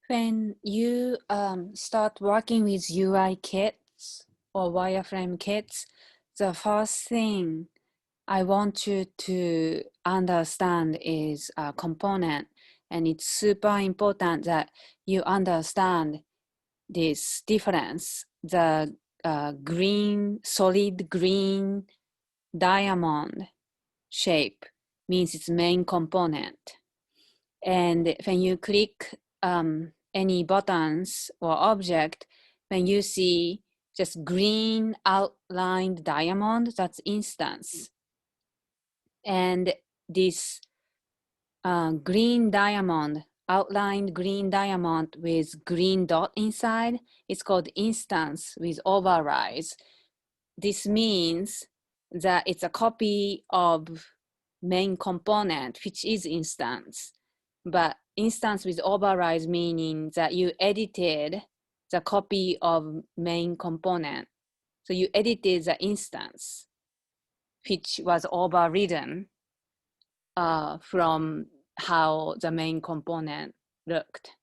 When you start working with UI kits or wireframe kits, the first thing I want you to understand is a component, and it's super important that you understand this difference. The solid green diamond shape means its main component. And when you click any buttons or object, when you see just green outlined diamond, that's instance. And this green diamond, outlined green diamond with green dot inside, it's called instance with overrides. This means that it's a copy of main component, which is instance. But instance with overrides meaning that you edited the copy of main component. So you edited the instance, which was overridden from how the main component looked.